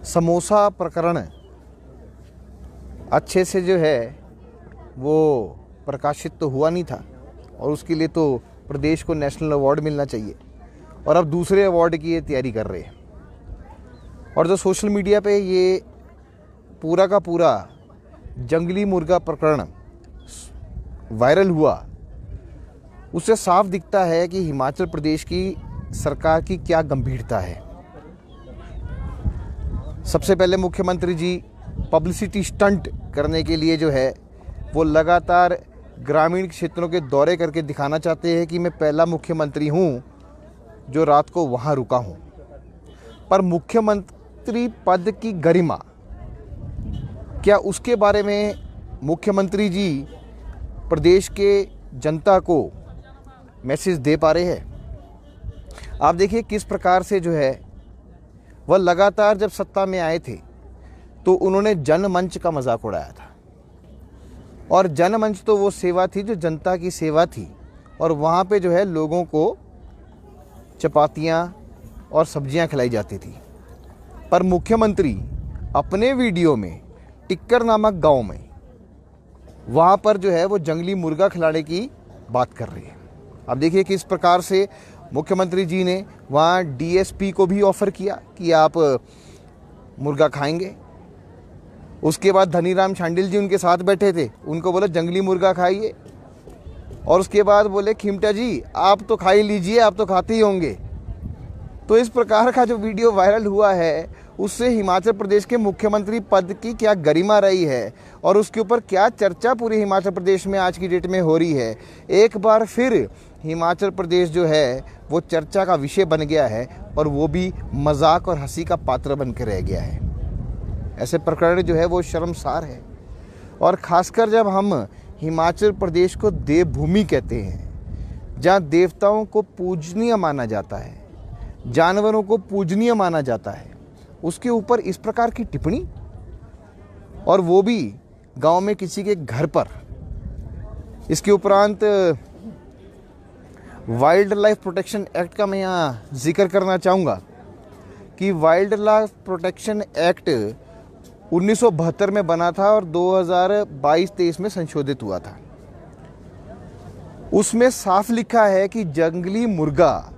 समोसा प्रकरण अच्छे से जो है वो प्रकाशित तो हुआ नहीं था और उसके लिए तो प्रदेश को नेशनल अवार्ड मिलना चाहिए और अब दूसरे अवार्ड की ये तैयारी कर रहे हैं। और जो सोशल मीडिया पे ये पूरा का पूरा जंगली मुर्गा प्रकरण वायरल हुआ, उससे साफ दिखता है कि हिमाचल प्रदेश की सरकार की क्या गंभीरता है। सबसे पहले मुख्यमंत्री जी पब्लिसिटी स्टंट करने के लिए जो है वो लगातार ग्रामीण क्षेत्रों के दौरे करके दिखाना चाहते हैं कि मैं पहला मुख्यमंत्री हूं जो रात को वहां रुका हूं। पर मुख्यमंत्री पद की गरिमा, क्या उसके बारे में मुख्यमंत्री जी प्रदेश के जनता को मैसेज दे पा रहे हैं? आप देखिए किस प्रकार से जो है वह लगातार जब सत्ता में आए थे तो उन्होंने जनमंच का मजाक उड़ाया था। और जनमंच तो वो सेवा थी जो जनता की सेवा थी और वहाँ पे जो है लोगों को चपातियाँ और सब्जियाँ खिलाई जाती थी। पर मुख्यमंत्री अपने वीडियो में टिक्कर नामक गांव में वहाँ पर जो है वो जंगली मुर्गा खिलाने की बात कर रही है। अब देखिए किस प्रकार से मुख्यमंत्री जी ने वहाँ डीएसपी को भी ऑफ़र किया कि आप मुर्गा खाएंगे। उसके बाद धनीराम शांडिल जी उनके साथ बैठे थे, उनको बोले जंगली मुर्गा खाइए। और उसके बाद बोले खिमटा जी आप तो खा ही लीजिए, आप तो खाते ही होंगे। तो इस प्रकार का जो वीडियो वायरल हुआ है उससे हिमाचल प्रदेश के मुख्यमंत्री पद की क्या गरिमा रही है और उसके ऊपर क्या चर्चा पूरे हिमाचल प्रदेश में आज की डेट में हो रही है। एक बार फिर हिमाचल प्रदेश जो है वो चर्चा का विषय बन गया है और वो भी मजाक और हंसी का पात्र बन के रह गया है। ऐसे प्रकरण जो है वो शर्मसार है। और ख़ासकर जब हम हिमाचल प्रदेश को देवभूमि कहते हैं, जहाँ देवताओं को पूजनीय माना जाता है, जानवरों को पूजनीय माना जाता है, उसके ऊपर इस प्रकार की टिप्पणी, और वो भी गांव में किसी के घर पर। इसके उपरांत वाइल्ड लाइफ प्रोटेक्शन एक्ट का मैं यहाँ जिक्र करना चाहूँगा कि वाइल्ड लाइफ प्रोटेक्शन एक्ट 1972 में बना था और 2022-23 में संशोधित हुआ था। उसमें साफ लिखा है कि जंगली मुर्गा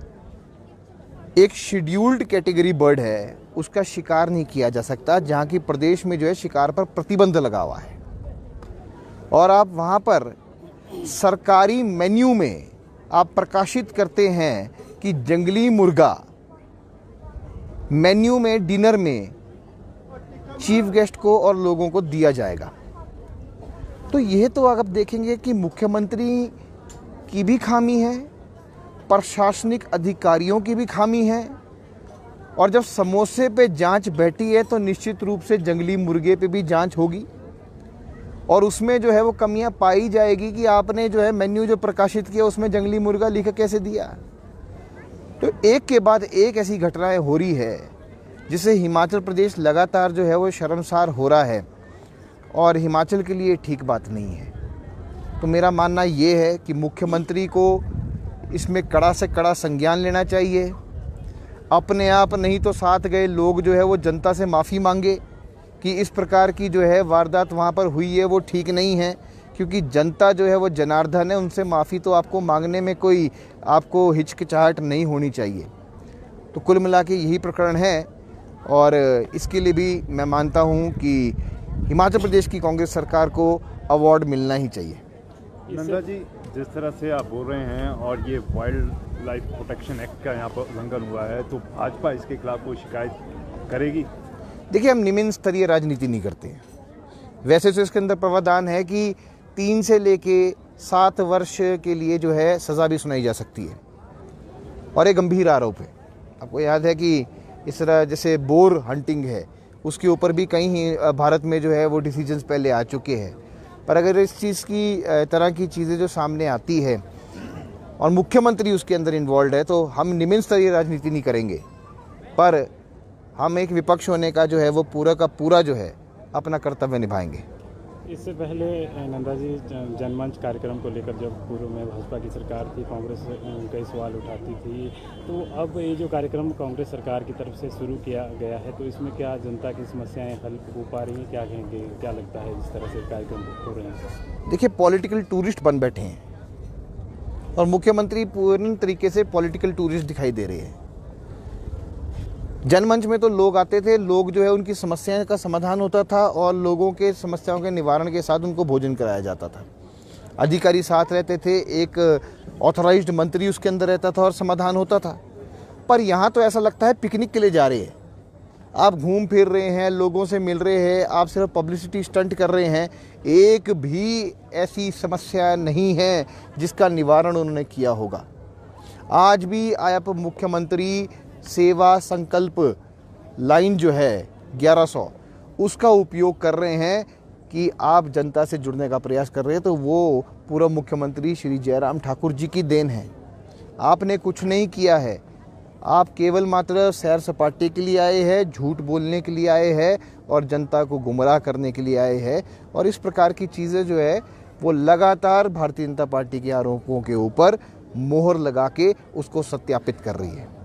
एक शेड्यूल्ड कैटेगरी बर्ड है, उसका शिकार नहीं किया जा सकता, जहाँ की प्रदेश में जो है शिकार पर प्रतिबंध लगा हुआ है। और आप वहाँ पर सरकारी मेन्यू में आप प्रकाशित करते हैं कि जंगली मुर्गा मेन्यू में डिनर में चीफ गेस्ट को और लोगों को दिया जाएगा। तो यह तो आप देखेंगे कि मुख्यमंत्री की भी खामी है, प्रशासनिक अधिकारियों की भी खामी है। और जब समोसे पे जांच बैठी है तो निश्चित रूप से जंगली मुर्गे पे भी जांच होगी और उसमें जो है वो कमियां पाई जाएगी कि आपने जो है मेन्यू जो प्रकाशित किया उसमें जंगली मुर्गा लिख कैसे दिया। तो एक के बाद एक ऐसी घटनाएं हो रही है जिससे हिमाचल प्रदेश लगातार जो है वो शर्मसार हो रहा है और हिमाचल के लिए ठीक बात नहीं है। तो मेरा मानना ये है कि मुख्यमंत्री को इसमें कड़ा से कड़ा संज्ञान लेना चाहिए। अपने आप नहीं तो साथ गए लोग जो है वो जनता से माफ़ी मांगे कि इस प्रकार की जो है वारदात वहाँ पर हुई है वो ठीक नहीं है, क्योंकि जनता जो है वो जनार्दन है, उनसे माफ़ी तो आपको मांगने में कोई आपको हिचकिचाहट नहीं होनी चाहिए। तो कुल मिला के यही प्रकरण है और इसके लिए भी मैं मानता हूँ कि हिमाचल प्रदेश की कांग्रेस सरकार को अवार्ड मिलना ही चाहिए। नंदा जी, जिस तरह से आप बोल रहे हैं और ये वाइल्ड लाइफ प्रोटेक्शन एक्ट का यहाँ पर उल्लंघन हुआ है, तो भाजपा इसके खिलाफ कोई शिकायत करेगी? देखिए, हम निम्न स्तरीय राजनीति नहीं करते हैं। वैसे तो इसके अंदर प्रावधान है कि 3 से लेके 7 वर्ष के लिए जो है सज़ा भी सुनाई जा सकती है और एक गंभीर आरोप है। आपको याद है कि इस तरह जैसे बोर हंटिंग है, उसके ऊपर भी कई भारत में जो है वो डिसीजंस पहले आ चुके हैं। पर अगर इस चीज़ की तरह की चीज़ें जो सामने आती है और मुख्यमंत्री उसके अंदर इन्वॉल्व है तो हम निम्न स्तरीय राजनीति नहीं करेंगे, पर हम एक विपक्ष होने का जो है वो पूरा का पूरा जो है अपना कर्तव्य निभाएंगे। इससे पहले नंदा जी जनमंच कार्यक्रम को लेकर जब पूर्व में भाजपा की सरकार थी, कांग्रेस कई सवाल उठाती थी, तो अब ये जो कार्यक्रम कांग्रेस सरकार की तरफ से शुरू किया गया है, तो इसमें क्या जनता की समस्याएं हल हो पा रही हैं? क्या कहेंगे, क्या लगता है जिस तरह से कार्यक्रम हो रहे हैं? देखिए, पॉलिटिकल टूरिस्ट बन बैठे हैं और मुख्यमंत्री पूर्ण तरीके से पॉलिटिकल टूरिस्ट दिखाई दे रहे हैं। जनमंच में तो लोग आते थे, लोग जो है उनकी समस्याएं का समाधान होता था और लोगों के समस्याओं के निवारण के साथ उनको भोजन कराया जाता था। अधिकारी साथ रहते थे, एक ऑथराइज्ड मंत्री उसके अंदर रहता था और समाधान होता था। पर यहाँ तो ऐसा लगता है पिकनिक के लिए जा रहे हैं, आप घूम फिर रहे हैं, लोगों से मिल रहे हैं, आप सिर्फ पब्लिसिटी स्टंट कर रहे हैं। एक भी ऐसी समस्या नहीं है जिसका निवारण उन्होंने किया होगा। आज भी आप मुख्यमंत्री सेवा संकल्प लाइन जो है 1100, उसका उपयोग कर रहे हैं कि आप जनता से जुड़ने का प्रयास कर रहे हैं, तो वो पूर्व मुख्यमंत्री श्री जयराम ठाकुर जी की देन है। आपने कुछ नहीं किया है, आप केवल मात्र सैर सपाटे के लिए आए हैं, झूठ बोलने के लिए आए हैं और जनता को गुमराह करने के लिए आए हैं। और इस प्रकार की चीज़ें जो है वो लगातार भारतीय जनता पार्टी के आरोपों के ऊपर मोहर लगा के उसको सत्यापित कर रही है।